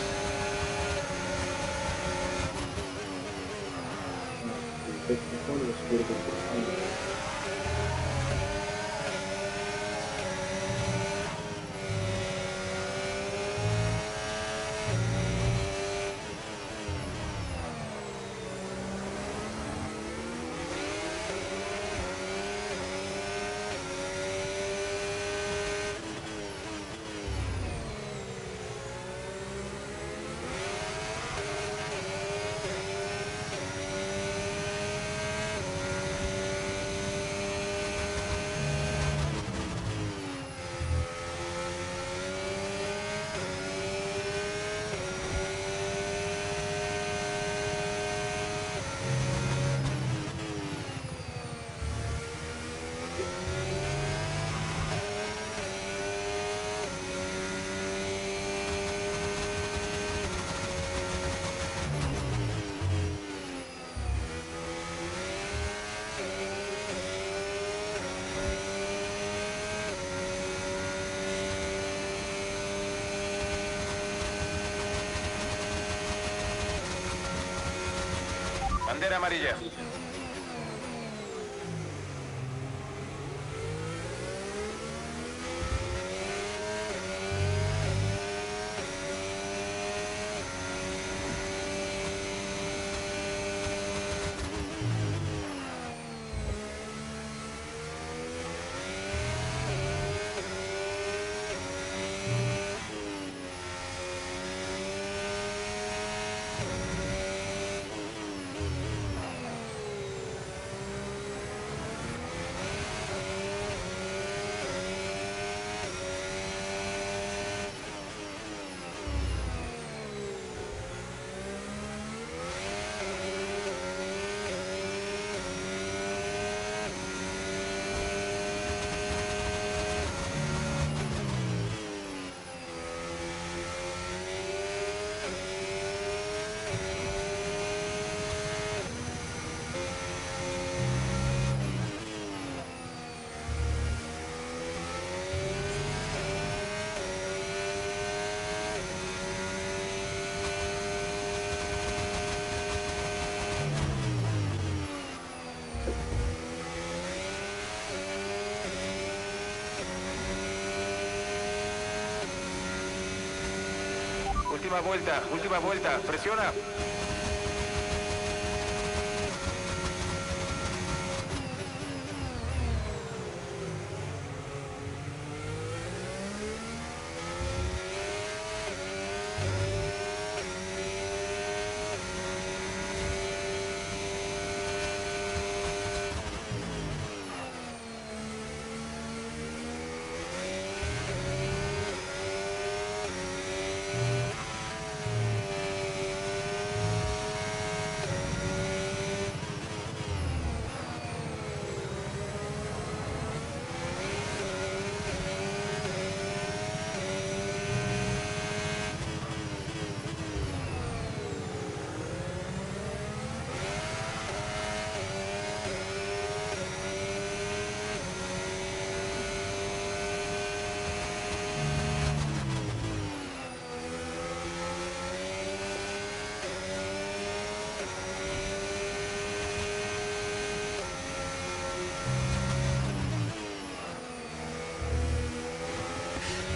Bandera amarilla. última vuelta, presiona.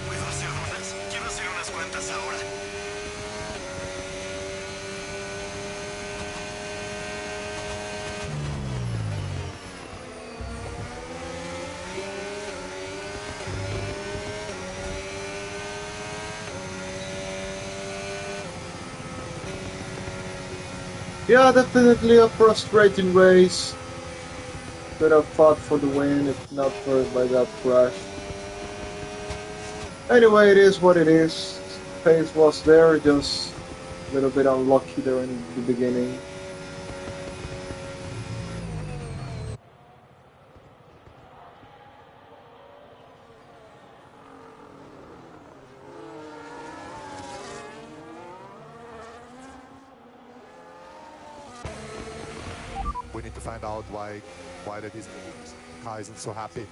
¿Puedo hacer unas? Quiero hacer unas cuantas ahora. Yeah, definitely a frustrating race. Could have fought for the win if not for by that crash. Anyway, it is what it is. Pace was there, just a little bit unlucky there in the beginning. We need to find out why that is car isn't so happy.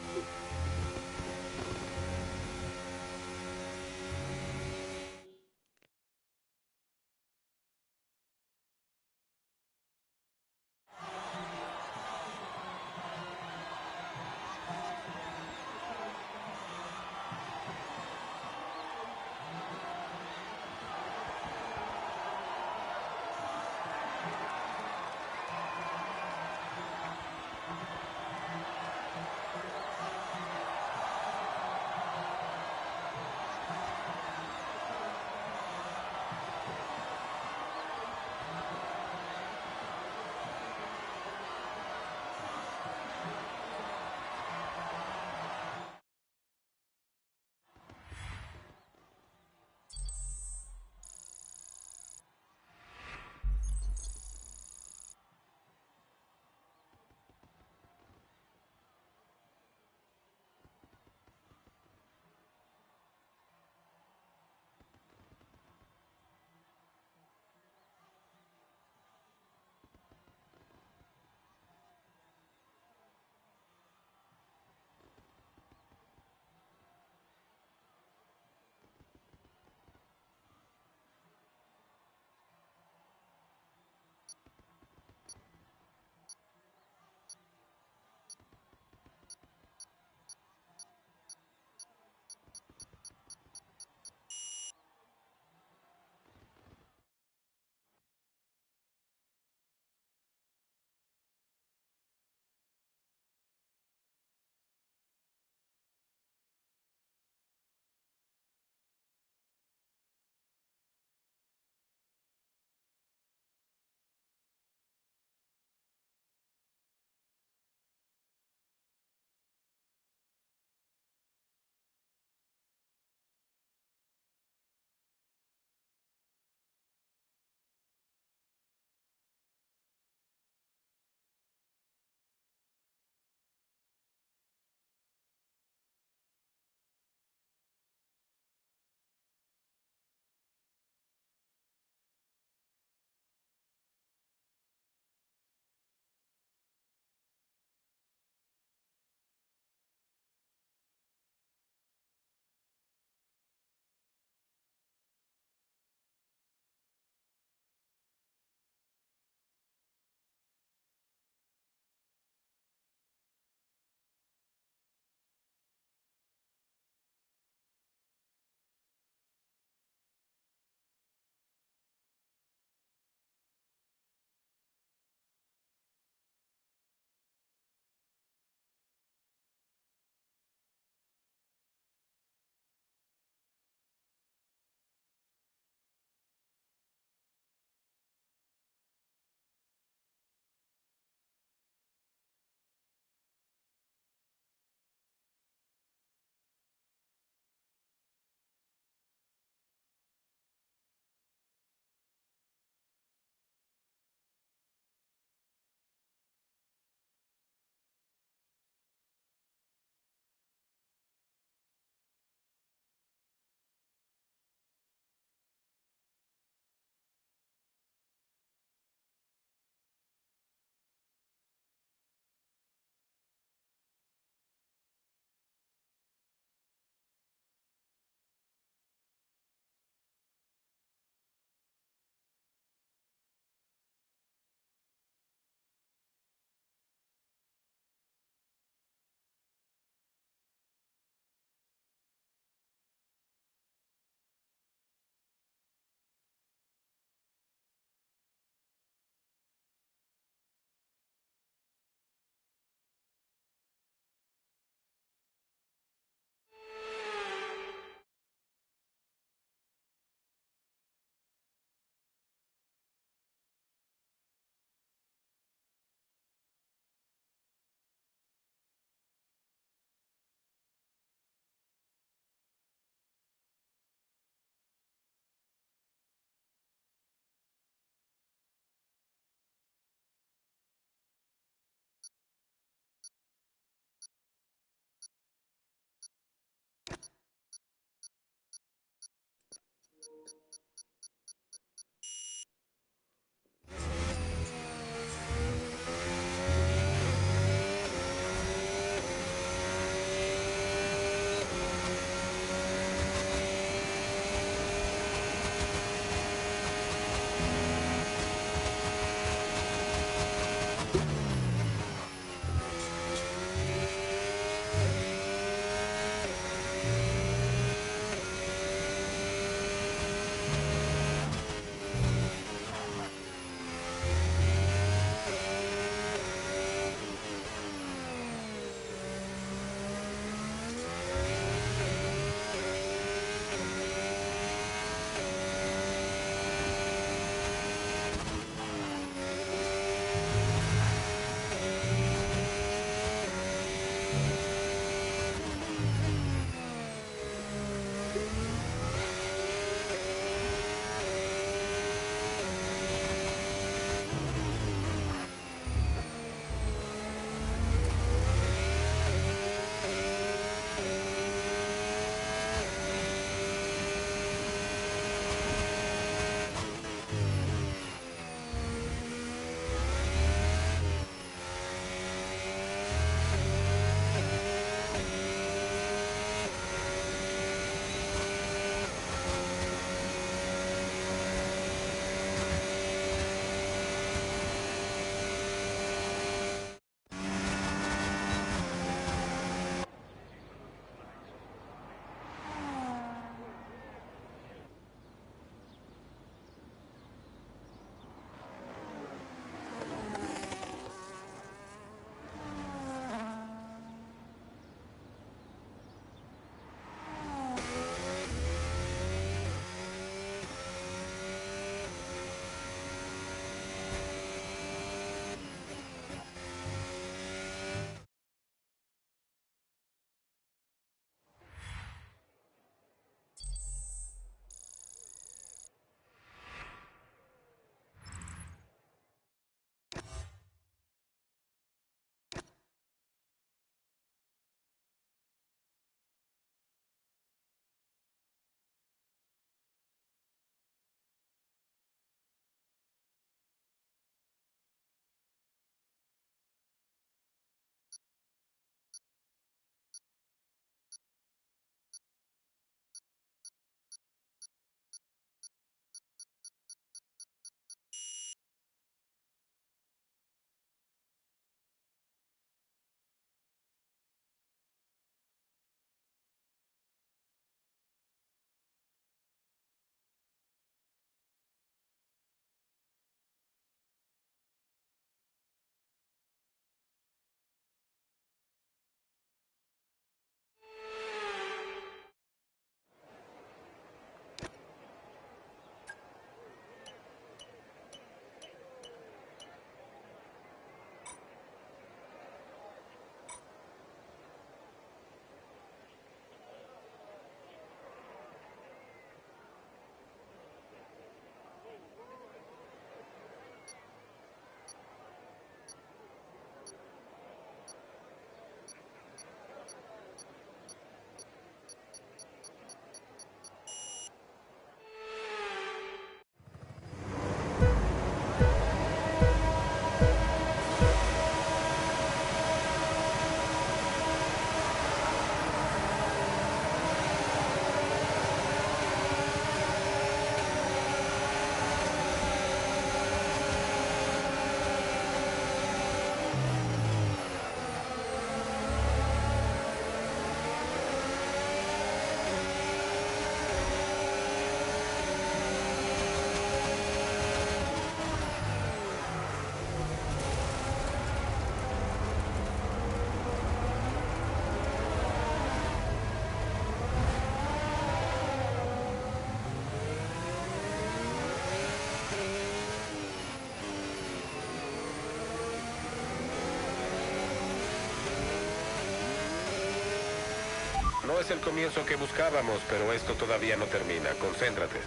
No es el comienzo que buscábamos, pero esto todavía no termina. Concéntrate.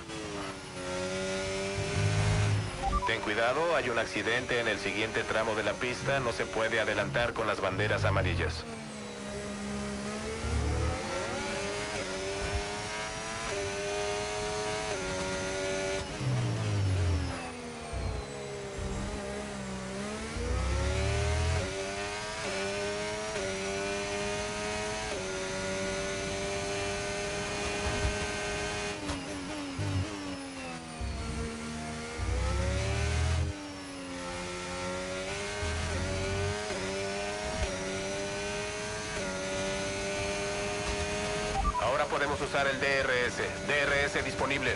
Ten cuidado, hay un accidente en el siguiente tramo de la pista. No se puede adelantar con las banderas amarillas. Ahora podemos usar el DRS. DRS disponible.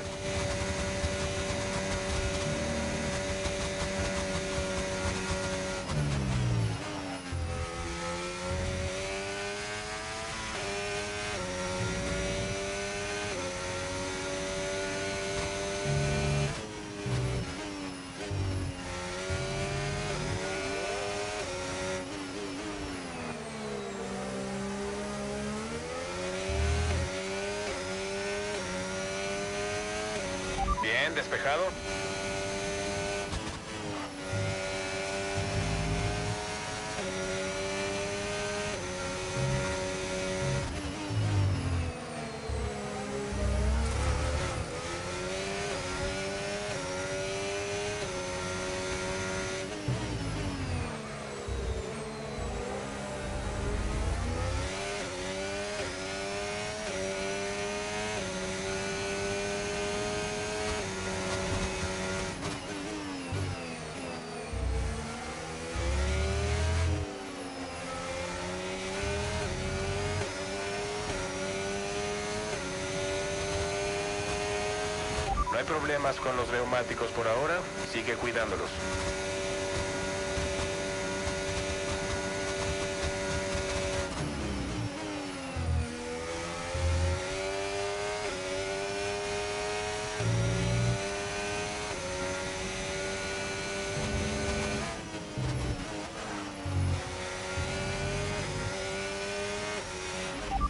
Bien, despejado. No hay problemas con los neumáticos por ahora. Sigue cuidándolos.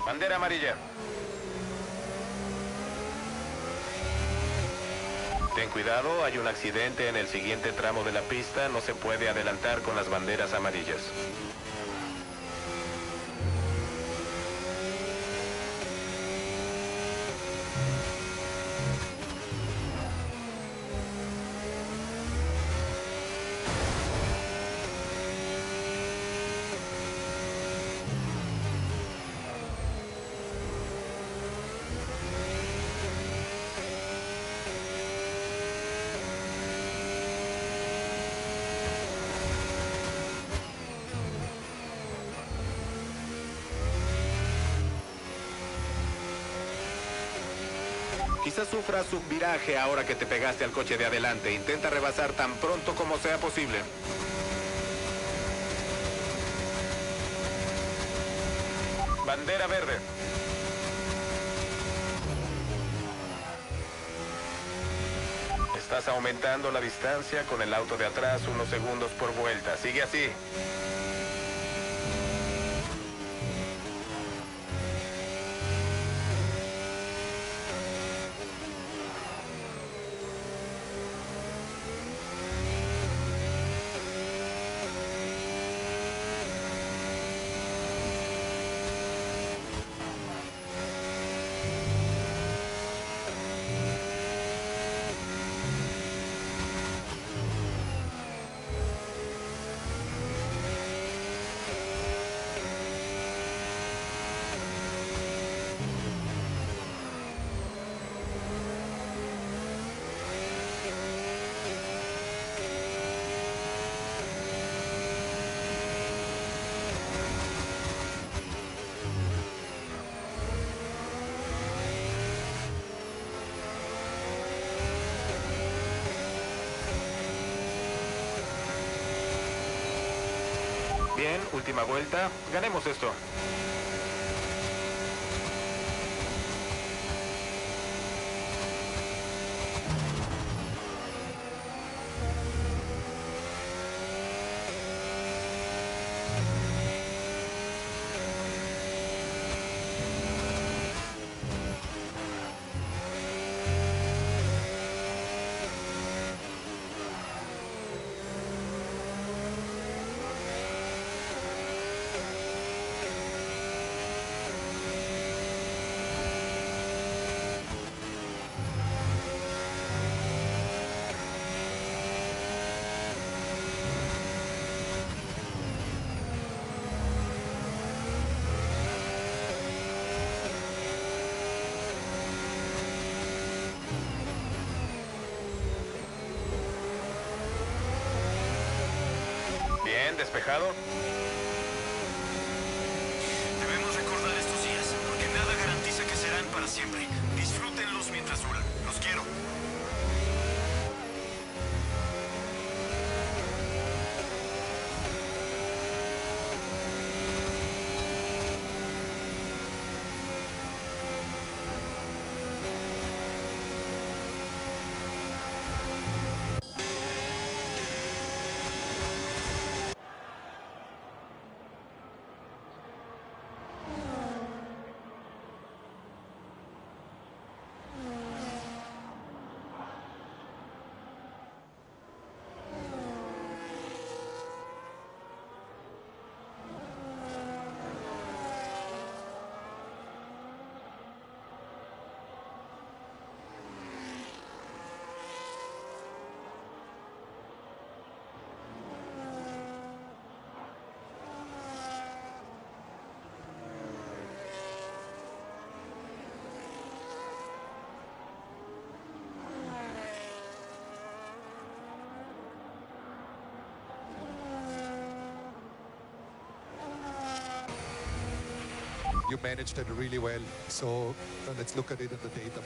Bandera amarilla. Ten cuidado, hay un accidente en el siguiente tramo de la pista. No se puede adelantar con las banderas amarillas. Quizás sufras subviraje ahora que te pegaste al coche de adelante. Intenta rebasar tan pronto como sea posible. Bandera verde. Estás aumentando la distancia con el auto de atrás unos segundos por vuelta. Sigue así. Bien, última vuelta. Ganemos esto. bien despejado? Debemos recordar estos días, porque nada garantiza que serán para siempre. Disfrútenlos mientras duran. Los quiero. You managed it really well. So let's look at it in the data.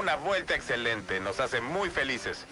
una vuelta excelente. Nos hace muy felices.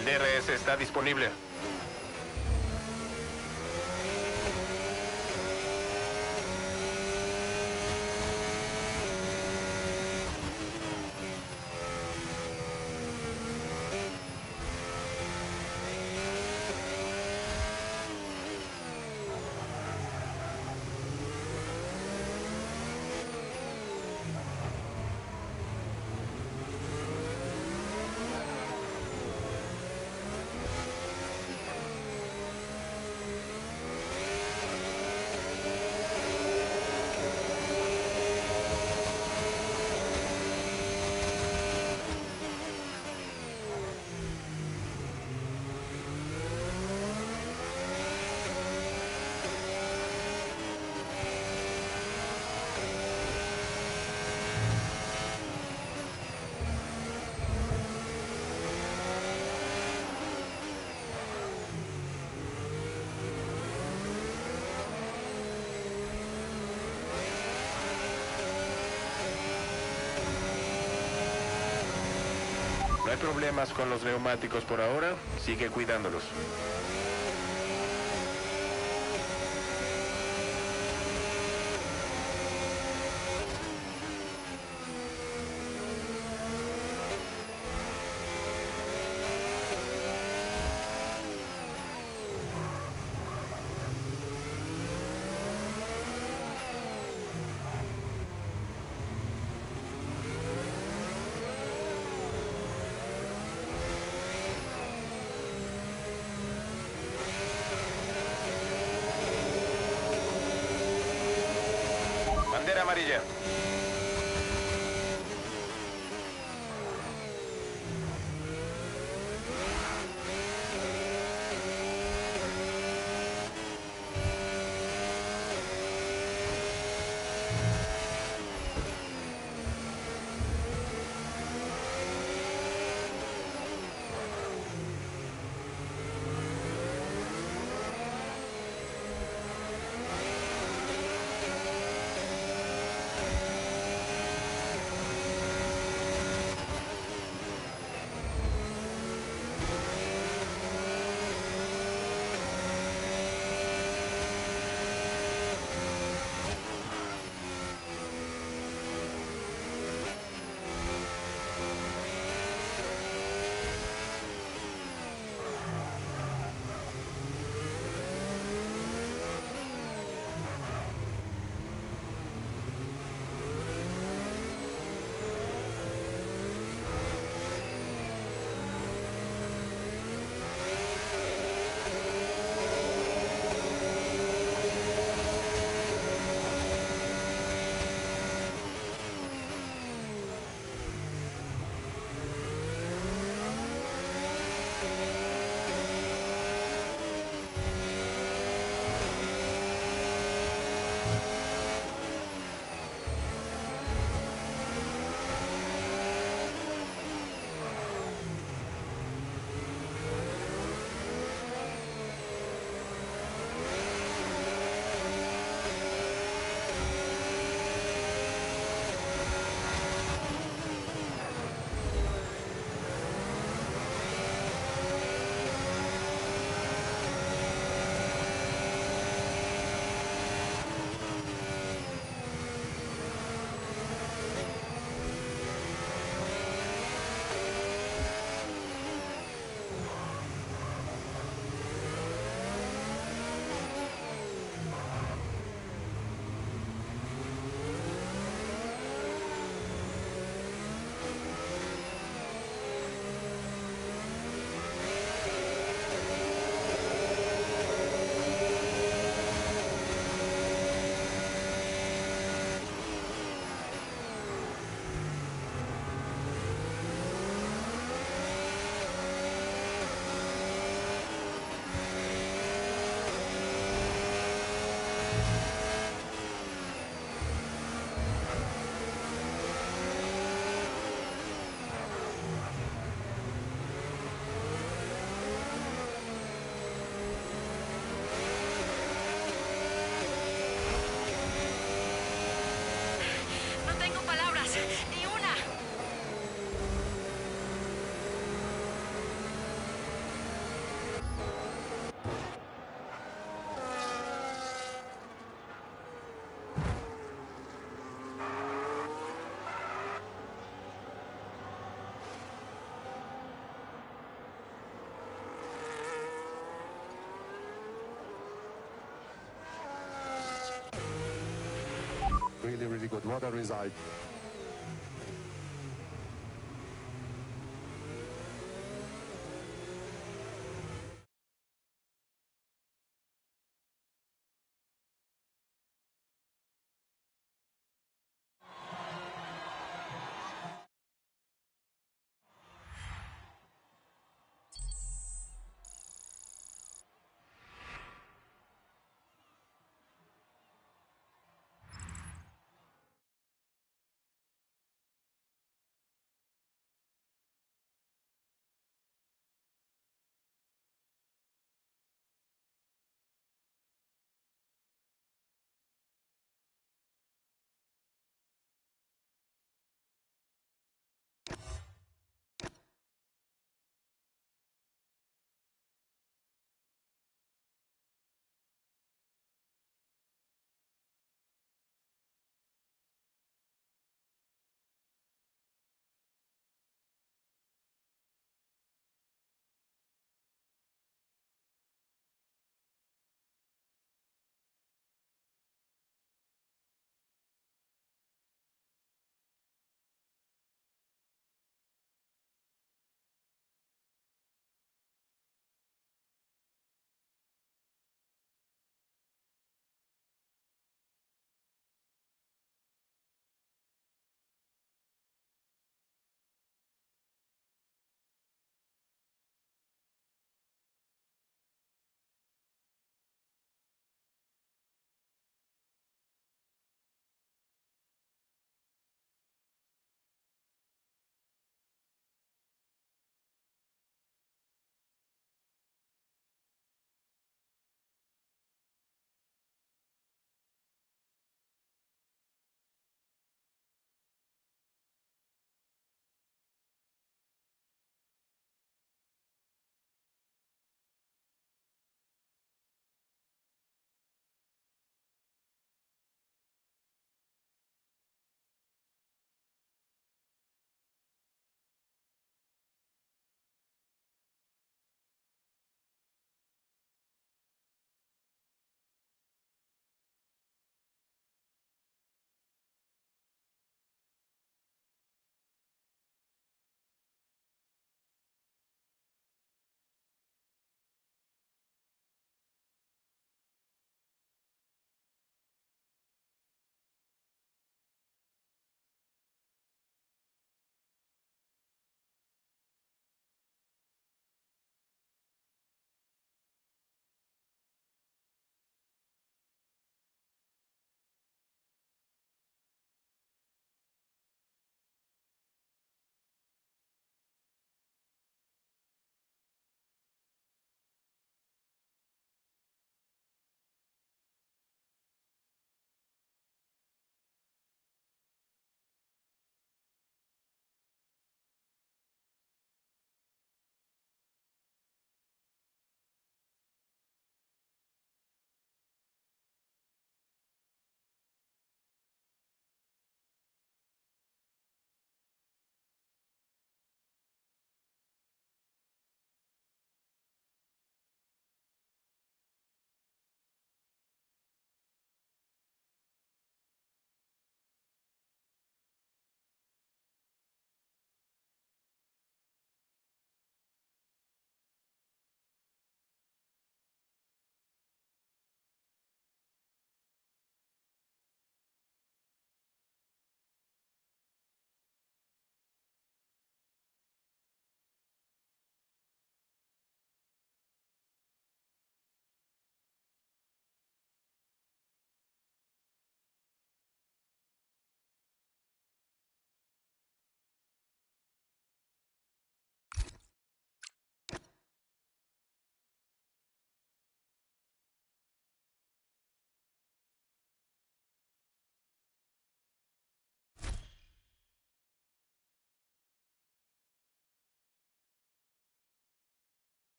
El DRS está disponible. No hay problemas con los neumáticos por ahora. Sigue cuidándolos. Bandera amarilla. really, really good. What a result.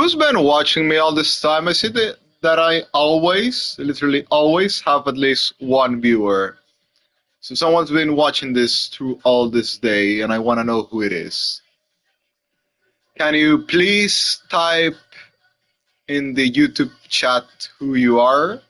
who's been watching me all this time? I see that I always, literally always, have at least one viewer. So someone's been watching this through all this day, and I want to know who it is. Can you please type in the YouTube chat who you are?